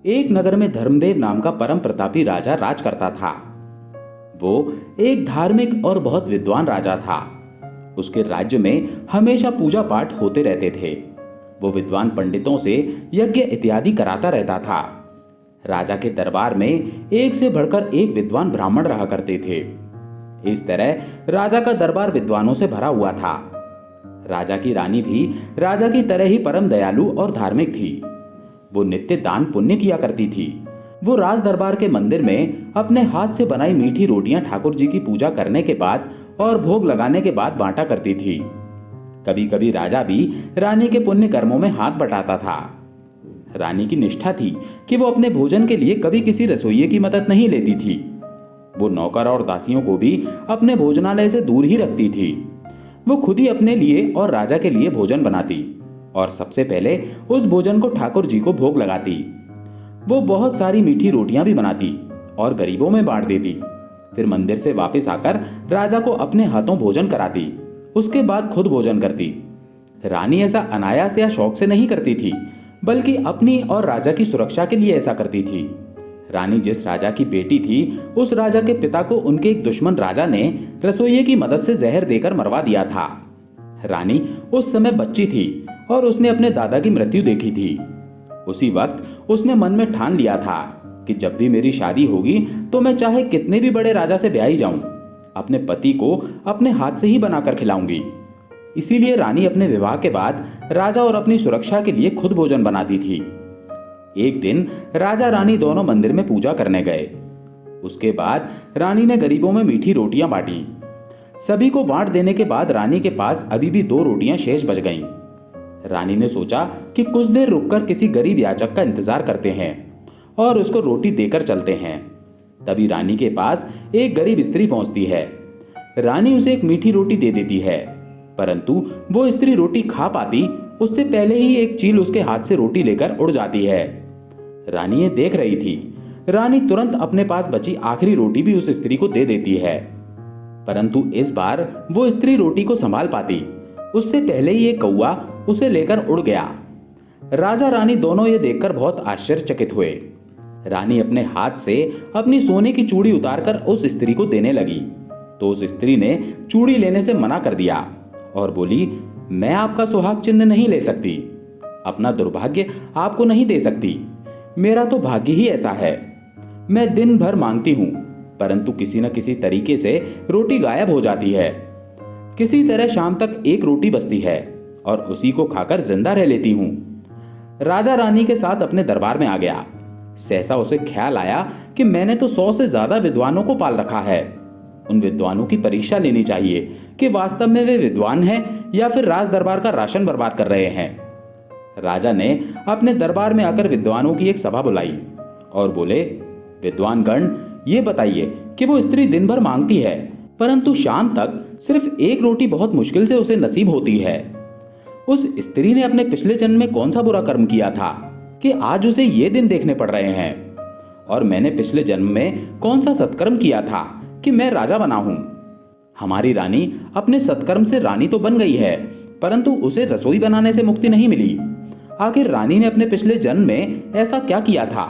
एक नगर में धर्मदेव नाम का परम प्रतापी राजा राज करता था। वो एक धार्मिक और बहुत विद्वान राजा था। उसके राज्य में हमेशा पूजा पाठ होते रहते थे। वो विद्वान पंडितों से यज्ञ इत्यादि कराता रहता था। राजा के दरबार में एक से बढ़कर एक विद्वान ब्राह्मण रहा करते थे। इस तरह राजा का दरबार विद्वानों से भरा हुआ था। राजा की रानी भी राजा की तरह ही परम दयालु और धार्मिक थी। वो नित्य दान पुण्य किया करती थी। वो राज दरबार के मंदिर में अपने हाथ से बनाई मीठी रोटियां ठाकुर जी की पूजा करने के बाद और भोग लगाने के बाद बांटा करती थी। कभी कभी राजा भी रानी के पुण्य कर्मों में हाथ बटाता था। रानी की निष्ठा थी कि वो अपने भोजन के लिए कभी किसी रसोइये की मदद नहीं लेती थी। वो नौकर और दासियों को भी अपने भोजनालय से दूर ही रखती थी। वो खुद ही अपने लिए और राजा के लिए भोजन बनाती और सबसे पहले उस भोजन को ठाकुर जी को भोग लगाती। वो बहुत सारी मीठी रोटियां भी बनाती और गरीबों में बांट देती। फिर मंदिर से वापस आकर राजा को अपने हाथों भोजन कराती। उसके बाद खुद भोजन करती। रानी ऐसा अनायास या शौक से नहीं करती थी, बल्कि अपनी और राजा की सुरक्षा के लिए ऐसा करती थी। रानी जिस राजा की बेटी थी, उस राजा के पिता को उनके एक दुश्मन राजा ने रसोइये की मदद से जहर देकर मरवा दिया था। रानी उस समय बच्ची थी और उसने अपने दादा की मृत्यु देखी थी। उसी वक्त उसने मन में ठान लिया था कि जब भी मेरी शादी होगी तो मैं चाहे कितने भी बड़े राजा से ब्याही जाऊं, अपने पति को अपने हाथ से ही बनाकर खिलाऊंगी। इसीलिए रानी अपने विवाह के बाद राजा और अपनी सुरक्षा के लिए खुद भोजन बनाती थी। एक दिन राजा रानी दोनों मंदिर में पूजा करने गए। उसके बाद रानी ने गरीबों में मीठी रोटियां बांटी। सभी को बांट देने के बाद रानी के पास अभी भी 2 रोटियां शेष बच गईं। रानी ने सोचा कि कुछ देर रुककर किसी गरीब याचक का इंतजार करते हैं और उसको रोटी देकर चलते हैं। तभी रानी के पास एक गरीब स्त्री पहुंचती है। रानी उसे एक मीठी रोटी दे देती है, परंतु वो स्त्री रोटी खा पाती उससे पहले ही एक चील उसके हाथ से रोटी लेकर उड़ जाती है। रानी ये देख रही थी। रानी तुरंत अपने पास बची आखिरी रोटी भी उस स्त्री को दे देती है, परंतु इस बार वो स्त्री रोटी को संभाल पाती उससे पहले ही एक कौवा उसे लेकर उड़ गया। राजा रानी दोनों ये देखकर बहुत आश्चर्यचकित हुए। रानी अपने हाथ से अपनी सोने की चूड़ी उतारकर उस स्त्री को देने लगी, तो उस स्त्री ने चूड़ी लेने से मना कर दिया और बोली, मैं आपका सुहाग चिन्ह नहीं ले सकती, अपना दुर्भाग्य आपको नहीं दे सकती। मेरा तो भाग्य ही ऐसा है। मैं दिन भर मांगती हूं, परंतु किसी न किसी तरीके से रोटी गायब हो जाती है। किसी तरह शाम तक एक रोटी बचती है और उसी को खाकर जिंदा रह लेती हूं। राजा रानी के साथ अपने दरबार में आ गया। सहसा उसे ख्याल आया कि मैंने तो 100 से ज्यादा विद्वानों को पाल रखा है। उन विद्वानों की परीक्षा लेनी चाहिए कि वास्तव में वे विद्वान हैं या फिर राज दरबार का राशन बर्बाद कर रहे हैं। राजा ने अपने दरबार में आकर विद्वानों की एक सभा बुलाई और बोले, विद्वान गण, ये बताइए कि वो स्त्री दिन भर मांगती है, परंतु शाम तक सिर्फ एक रोटी बहुत मुश्किल से उसे नसीब होती है। उस स्त्री ने अपने पिछले जन्म में कौन सा बुरा कर्म किया था कि आज उसे ये दिन देखने पड़ रहे हैं, और मैंने पिछले जन्म में कौन सा सत्कर्म किया था कि मैं राजा बना हूं। हमारी रानी अपने सत्कर्म से रानी तो बन गई है, परंतु उसे रसोई बनाने से मुक्ति नहीं मिली। आखिर रानी ने अपने पिछले जन्म में ऐसा क्या किया था?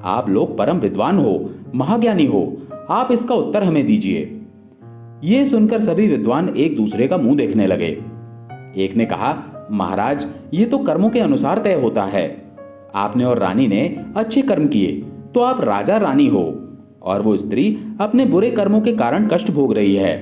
आप लोग परम विद्वान हो, महाज्ञानी हो, आप इसका उत्तर हमें दीजिए। ये सुनकर सभी विद्वान एक दूसरे का मुंह देखने लगे। एक ने कहा, महाराज, ये तो कर्मों के अनुसार तय होता है। आपने और रानी ने अच्छे कर्म किए तो आप राजा रानी हो, और वो स्त्री अपने बुरे कर्मों के कारण कष्ट भोग रही है।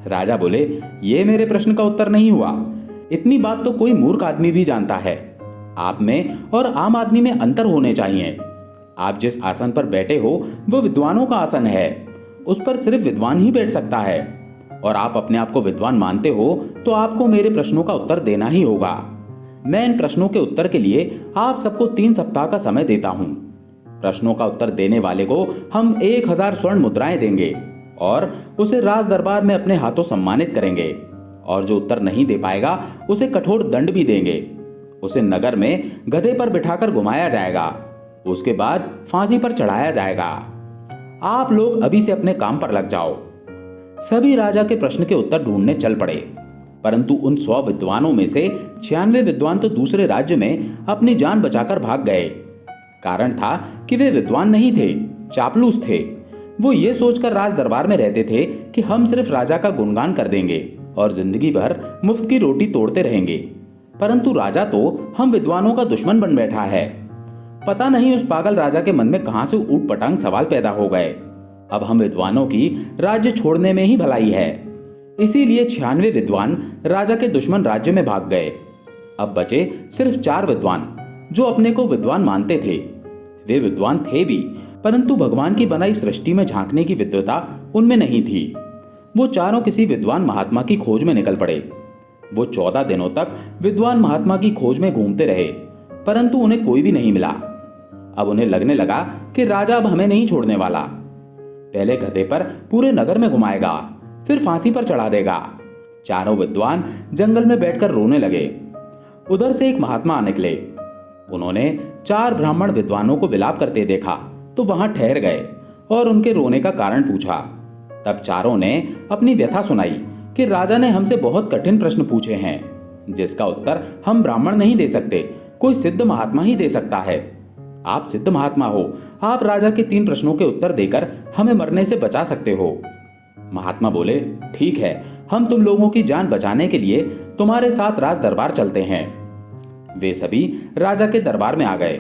राजा बोले, ये मेरे प्रश्न का उत्तर नहीं हुआ। इतनी बात तो कोई मूर्ख आदमी भी जानता है। आप में और आम आदमी में अंतर होने चाहिए। आप जिस आसन पर बैठे हो वो विद्वानों का आसन है, उस पर सिर्फ विद्वान ही बैठ सकता है, और आप अपने आप को विद्वान मानते हो तो आपको मेरे प्रश्नों का उत्तर देना ही होगा। मैं इन प्रश्नों के उत्तर के लिए आप सबको 3 सप्ताह का समय देता हूं। प्रश्नों का उत्तर देने वाले को हम 1000 स्वर्ण मुद्राएं देंगे और उसे राज दरबार में अपने हाथों सम्मानित करेंगे, और जो उत्तर नहीं दे पाएगा उसे कठोर दंड भी देंगे। उसे नगर में गधे पर बिठाकर घुमाया जाएगा, उसके बाद फांसी पर चढ़ाया जाएगा। आप लोग अभी से अपने काम पर लग जाओ। सभी राजा के प्रश्न के उत्तर ढूंढने चल पड़े, परंतु उन 100 विद्वानों में से 96 विद्वान तो दूसरे राज्य में अपनी जान बचाकर भाग गए। कारण था कि वे विद्वान नहीं थे, चापलूस थे। वो ये सोचकर राज दरबार में रहते थे कि हम सिर्फ राजा का गुणगान कर देंगे और जिंदगी भर मुफ्त की रोटी तोड़ते रहेंगे। परंतु राजा तो हम विद्वानों का दुश्मन बन बैठा है। पता नहीं उस पागल राजा के मन में कहां से ऊट पटांग सवाल पैदा हो गए। अब हम विद्वानों की राज्य छोड़ने में ही भलाई है। इसीलिए 96 विद्वान राजा के दुश्मन राज्य में भाग गए। अब बचे सिर्फ 4 विद्वान जो अपने को विद्वान मानते थे। वे विद्वान थे भी, परंतु भगवान की बनाई सृष्टि में झांकने की विद्वता उनमें नहीं थी। वो चारों किसी विद्वान महात्मा की खोज में निकल पड़े। वो 14 दिनों तक विद्वान महात्मा की खोज में घूमते रहे, परंतु उन्हें कोई भी नहीं मिला। अब उन्हें लगने लगा कि राजा अब हमें नहीं छोड़ने वाला। पहले गधे पर पूरे नगर में घुमाएगा, फिर फांसी पर चढ़ा देगा। चारों विद्वान जंगल में बैठकर रोने लगे। उधर से एक महात्मा निकले। उन्होंने 4 ब्राह्मण विद्वानों को विलाप करते देखा तो वहां ठहर गए और उनके रोने का कारण पूछा। तब चारों ने अपनी व्यथा सुनाई कि राजा ने हमसे बहुत कठिन प्रश्न पूछे हैं, जिसका उत्तर हम ब्राह्मण नहीं दे सकते, कोई सिद्ध महात्मा ही दे सकता है। आप सिद्ध महात्मा हो, आप राजा के 3 प्रश्नों के उत्तर देकर हमें मरने से बचा सकते हो। महात्मा बोले, ठीक है, हम तुम लोगों की जान बचाने के लिए तुम्हारे साथ राज दरबार चलते हैं। वे सभी राजा के दरबार में आ गए।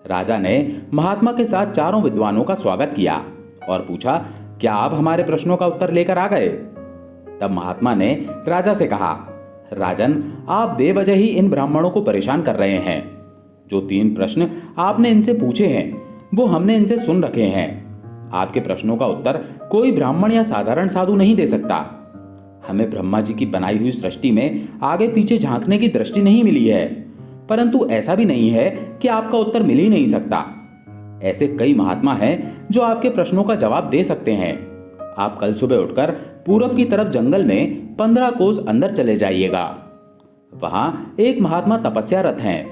राजा ने महात्मा के साथ चारों विद्वानों का स्वागत किया और पूछा, क्या आप हमारे प्रश्नों का उत्तर लेकर आ गए? तब महात्मा ने राजा से कहा, राजन, आप बेवजह ही इन ब्राह्मणों को परेशान कर रहे हैं। जो 3 प्रश्न आपने इनसे पूछे हैं वो हमने इनसे सुन रखे हैं। आपके प्रश्नों का उत्तर कोई ब्राह्मण या साधारण साधु नहीं दे सकता। हमें ब्रह्मा जी की बनाई हुई सृष्टि में आगे पीछे झांकने की दृष्टि नहीं मिली है, परंतु ऐसा भी नहीं है कि आपका उत्तर मिल ही नहीं सकता। ऐसे कई महात्मा हैं जो आपके प्रश्नों का जवाब दे सकते हैं। आप कल सुबह उठकर पूरब की तरफ जंगल में 15 कोस अंदर चले जाइएगा। वहां एक महात्मा तपस्यारत हैं।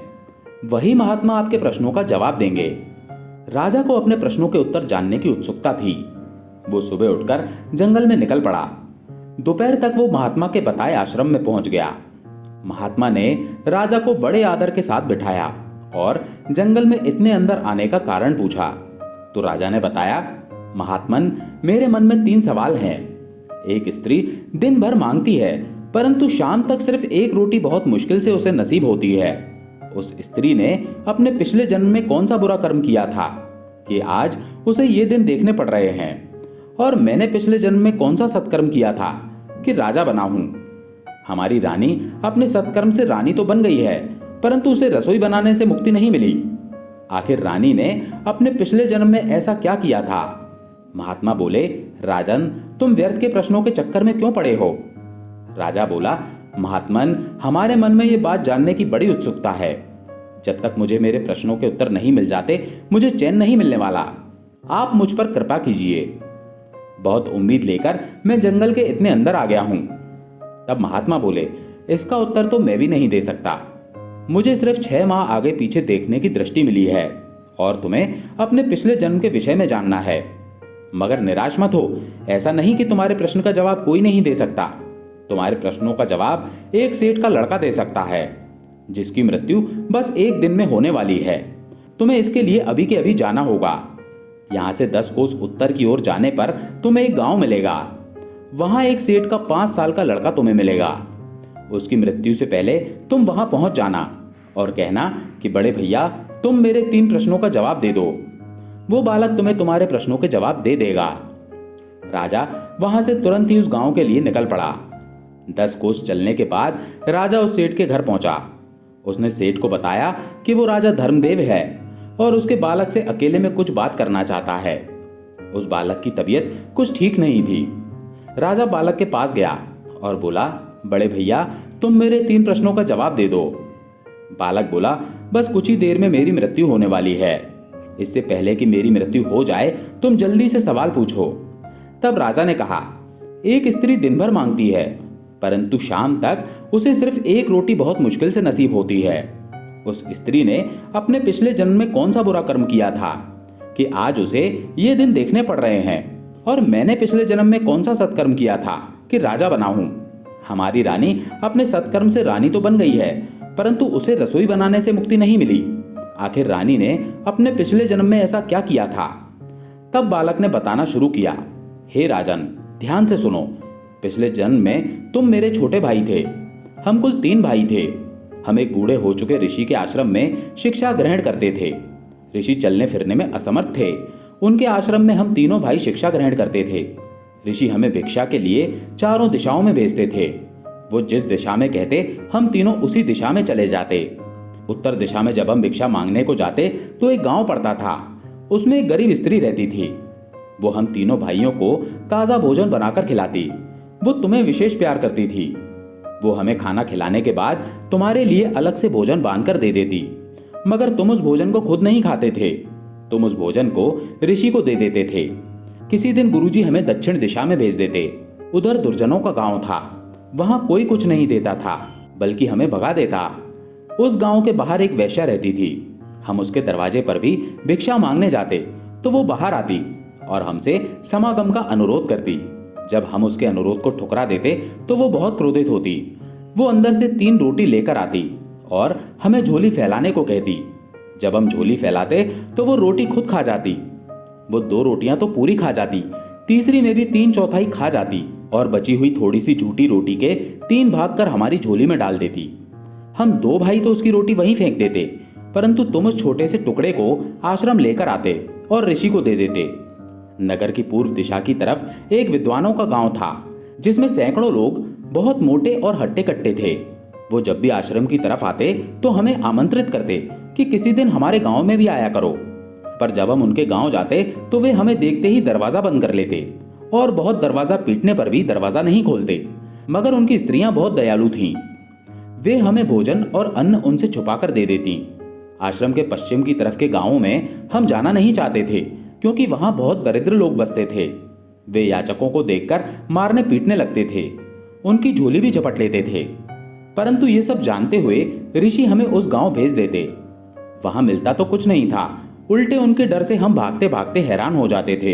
वही महात्मा आपके प्रश्नों का जवाब देंगे। राजा को अपने प्रश्नों के उत्तर जानने की उत्सुकता थी। वो सुबह उठकर जंगल में निकल पड़ा। दोपहर तक वो महात्मा के बताए आश्रम में पहुंच गया। महात्मा ने राजा को बड़े आदर के साथ बिठाया और जंगल में इतने अंदर आने का कारण पूछा। तो राजा ने बताया, महात्मन, मेरे मन में 3 सवाल हैं। एक स्त्री दिन भर मांगती है, परंतु शाम तक सिर्फ एक रोटी बहुत मुश्किल से उसे नसीब होती है। उस स्त्री ने अपने पिछले जन्म में कौन सा बुरा कर्म किया था कि आज उसे ये दिन देखने पड़ रहे हैं? और मैंने पिछले जन्म में कौन सा सत्कर्म किया था कि राजा बना हूं? हमारी रानी अपने सत्कर्म से रानी तो बन गई है, परंतु उसे रसोई बनाने से मुक्ति नहीं मिली। आखिर रानी ने अपने पिछले जन्म में ऐसा क्या किया था? महात्मा बोले, राजन, तुम व्यर्थ के प्रश्नों के चक्कर में क्यों पड़े हो? राजा बोला, महात्मन, हमारे मन में ये बात जानने की बड़ी उत्सुकता है। जब तक मुझे मेरे प्रश्नों के उत्तर नहीं मिल जाते, मुझे चैन नहीं मिलने वाला। आप मुझ पर कृपा कीजिए। बहुत उम्मीद लेकर मैं जंगल के इतने अंदर आ गया हूं। तब महात्मा बोले, इसका उत्तर तो मैं भी नहीं दे सकता। मुझे सिर्फ 6 माह आगे पीछे देखने की दृष्टि मिली है और तुम्हें अपने पिछले जन्म के विषय में जानना है। मगर निराश मत हो, ऐसा नहीं कि तुम्हारे प्रश्न का जवाब कोई नहीं दे सकता। तुम्हारे प्रश्नों का जवाब एक सेठ का लड़का दे सकता है, जिसकी मृत्यु बस 1 दिन में होने वाली है। तुम्हें इसके लिए अभी के अभी जाना होगा। यहाँ से 10 कोस उत्तर की ओर जाने पर तुम्हें एक गांव मिलेगा। वहां एक सेठ का 5 साल का लड़का तुम्हें मिलेगा। उसकी मृत्यु से पहले तुम वहां पहुंच जाना और कहना कि बड़े भैया, तुम मेरे 3 प्रश्नों का जवाब दे दो। वो बालक तुम्हें तुम्हारे प्रश्नों के जवाब दे देगा। राजा वहां से तुरंत ही उस गांव के लिए निकल पड़ा। 10 कोस चलने के बाद राजा उस सेठ के घर पहुंचा। उसने सेठ को बताया कि वो राजा धर्मदेव है और उसके बालक से अकेले में कुछ बात करना चाहता है। उस बालक की तबीयत कुछ ठीक नहीं थी। राजा बालक के पास गया और बोला, बड़े भैया, तुम मेरे 3 प्रश्नों का जवाब दे दो। बालक बोला, बस कुछ ही देर में मेरी मृत्यु होने वाली है। इससे पहले कि मेरी मृत्यु हो जाए, तुम जल्दी से सवाल पूछो। तब राजा ने कहा, एक स्त्री दिन भर मांगती है, परंतु शाम तक उसे सिर्फ एक रोटी बहुत मुश्किल से नसीब होती है। उस स्त्री ने अपने पिछले जन्म में कौन सा बुरा कर्म किया था कि आज उसे ये दिन देखने पड़ रहे हैं? और मैंने पिछले जन्म में कौन सा सत्कर्म किया था कि राजा बना हूं? हमारी रानी अपने सत्कर्म से रानी तो बन गई है, परंतु उसे रसोई बनाने से मुक्ति नहीं मिली। आखिर रानी ने अपने पिछले जन्म में ऐसा क्या किया था। तब बालक ने बताना शुरू किया, हे राजन, ध्यान से सुनो। पिछले जन्म में तुम मेरे छोटे भाई थे। हम कुल 3 भाई थे। हम एक बूढ़े हो चुके ऋषि के आश्रम में शिक्षा ग्रहण करते थे। ऋषि चलने फिरने में असमर्थ थे। उनके आश्रम में हम तीनों भाई शिक्षा ग्रहण करते थे। ऋषि हमें भिक्षा के लिए चारों दिशाओं में भेजते थे। वो जिस दिशा में कहते हम तीनों उसी दिशा में चले जाते। उत्तर दिशा में जब हम भिक्षा मांगने को जाते तो एक गांव पड़ता था। उसमें एक गरीब स्त्री रहती थी। वो हम तीनों भाइयों को ताजा भोजन बनाकर खिलाती। वो तुम्हें विशेष प्यार करती थी। वो हमें खाना खिलाने के बाद तुम्हारे लिए अलग से भोजन बांधकर दे देती, मगर तुम उस भोजन को खुद नहीं खाते थे। तुम उस भोजन को ऋषि को दे देते थे। किसी दिन गुरुजी हमें दक्षिण दिशा में भेज देते। उधर दुर्जनों का गांव था। वहां कोई कुछ नहीं देता था, बल्कि हमें भगा देता। उस गांव के बाहर एक वेश्या रहती थी। हम उसके दरवाजे पर भी भिक्षा मांगने जाते तो वो बाहर आती और हमसे समागम का अनुरोध करती। जब हम उसके अनुरोध को ठुकरा देते तो वो बहुत क्रोधित होती। वो अंदर से 3 रोटी लेकर आती और हमें झोली फैलाने को कहती। जब हम झोली फैलाते तो वो रोटी खुद खा जाती। वो 2 रोटियां तो पूरी खा जाती, तीसरी में भी 3/4 खा जाती और बची हुई थोड़ी सी झूठी रोटी के 3 भाग कर हमारी झोली में डाल देती। हम 2 भाई तो उसकी रोटी वहीं फेंक देते, परंतु तुम उस छोटे से टुकड़े को आश्रम लेकर आते और ऋषि को दे देते। नगर की पूर्व दिशा की तरफ एक विद्वानों का गांव था, जिसमें सैकड़ों लोग बहुत मोटे और हट्टे कट्टे थे। वो जब भी आश्रम की तरफ आते तो हमें आमंत्रित करते कि किसी दिन हमारे गांव में भी आया करो। पर जब हम उनके गांव जाते तो वे हमें देखते ही दरवाजा बंद कर लेते और बहुत दरवाजा पीटने पर भी दरवाजा नहीं खोलते। मगर उनकी स्त्रियां बहुत दयालु थीं। वे हमें भोजन और अन्न उनसे छुपा कर दे देती। आश्रम के पश्चिम की तरफ के गांवों में हम जाना नहीं चाहते थे, क्योंकि वहां बहुत दरिद्र लोग बसते थे। वे याचकों को देखकर मारने पीटने लगते थे। उनकी झोली भी झपट लेते थे। परंतु ये सब जानते हुए ऋषि हमें उस गांव भेज देते। वहां मिलता तो कुछ नहीं था, उल्टे उनके डर से हम भागते भागते हैरान हो जाते थे।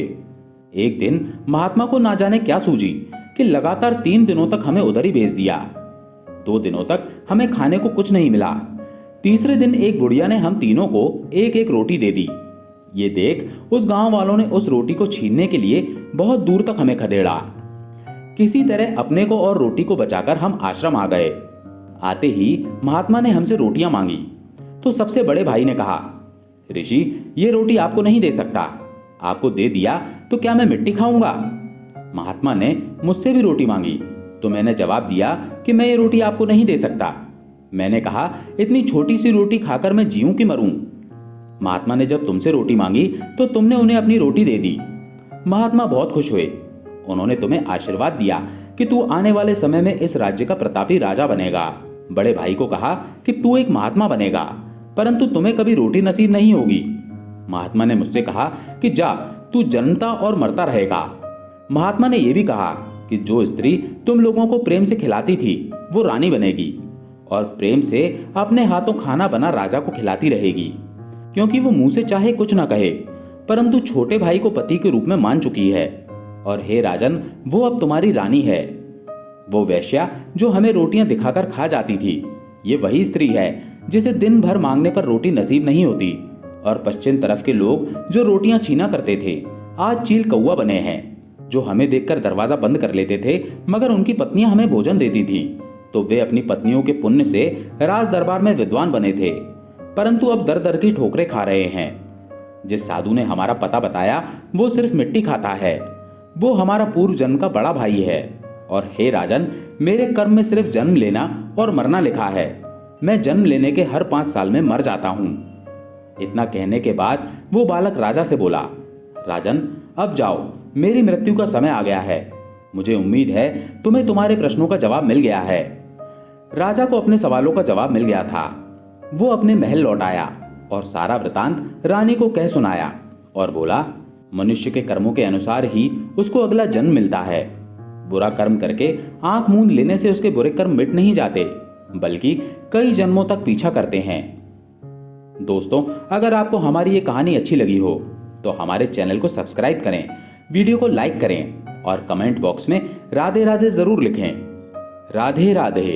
एक दिन महात्मा को ना जाने क्या सूझी कि लगातार 3 दिनों तक हमें उधर ही भेज दिया। 2 दिनों तक हमें खाने को कुछ नहीं मिला। तीसरे दिन एक बुढ़िया ने हम तीनों को एक एक रोटी दे दी। ये देख उस गांव वालों ने उस रोटी को छीनने के लिए बहुत दूर तक हमें खदेड़ा। किसी तरह अपने को और रोटी को बचाकर हम आश्रम आ गए। आते ही महात्मा ने हमसे रोटियां मांगी तो सबसे बड़े भाई ने कहा, ऋषि, ये रोटी आपको नहीं दे सकता। आपको दे दिया तो क्या मैं मिट्टी खाऊंगा? महात्मा ने मुझसे भी रोटी मांगी तो मैंने जवाब दिया कि मैं ये रोटी आपको नहीं दे सकता। मैंने कहा, इतनी छोटी सी रोटी खाकर मैं जीऊं कि मरूं? महात्मा ने जब तुमसे रोटी मांगी तो तुमने उन्हें अपनी रोटी दे दी। महात्मा बहुत खुश हुए। उन्होंने तुम्हें आशीर्वाद दिया कि तू आने वाले समय में इस राज्य का प्रतापी राजा बनेगा। बड़े भाई को कहा कि तू एक महात्मा बनेगा, परंतु तुम्हें कभी रोटी नसीब नहीं होगी। महात्मा ने मुझसे कहा कि जा, तू जन्मता और मरता रहेगा। महात्मा ने यह भी कहा कि जो स्त्री तुम लोगों को प्रेम से खिलाती थी वो रानी बनेगी और प्रेम से अपने हाथों खाना बना राजा को खिलाती रहेगी, क्योंकि वो मुंह से चाहे कुछ ना कहे, परंतु छोटे भाई को पति के रूप में मान चुकी है। और हे राजन, वो अब तुम्हारी रानी है। वो वेश्या जो हमें रोटियां दिखाकर खा जाती थी, ये वही स्त्री है जिसे दिन भर मांगने पर रोटी नसीब नहीं होती। और पश्चिम तरफ के लोग जो रोटियां छीना करते थे, आज चील कौवा बने हैं। जो हमें देखकर दरवाजा बंद कर लेते थे, मगर उनकी पत्नियां हमें भोजन देती थी, तो वे अपनी पत्नियों के पुण्य से राज दरबार में विद्वान बने थे, परंतु अब दर दर की ठोकरें खा रहे हैं। जिस साधु ने हमारा पता बताया वो सिर्फ मिट्टी खाता है। वो हमारा पूर्व जन्म का बड़ा भाई है। और हे राजन, मेरे कर्म में सिर्फ जन्म लेना और मरना लिखा है। मैं जन्म लेने के हर 5 साल में मर जाता हूँ। इतना कहने के बाद वो बालक राजा से बोला, राजन, अब जाओ, मेरी मृत्यु का समय आ गया है। मुझे उम्मीद है तुम्हें तुम्हारे प्रश्नों का जवाब मिल गया है। राजा को अपने सवालों का जवाब मिल गया था। वो अपने महल लौट आया और सारा वृतांत रानी को कह सुनाया और बोला, मनुष्य के कर्मों के अनुसार ही उसको अगला जन्म मिलता है। बुरा कर्म करके आंख मूंद लेने से उसके बुरे कर्म मिट नहीं जाते, बल्कि कई जन्मों तक पीछा करते हैं। दोस्तों, अगर आपको हमारी ये कहानी अच्छी लगी हो तो हमारे चैनल को सब्सक्राइब करें, वीडियो को लाइक करें और कमेंट बॉक्स में राधे राधे जरूर लिखें। राधे राधे।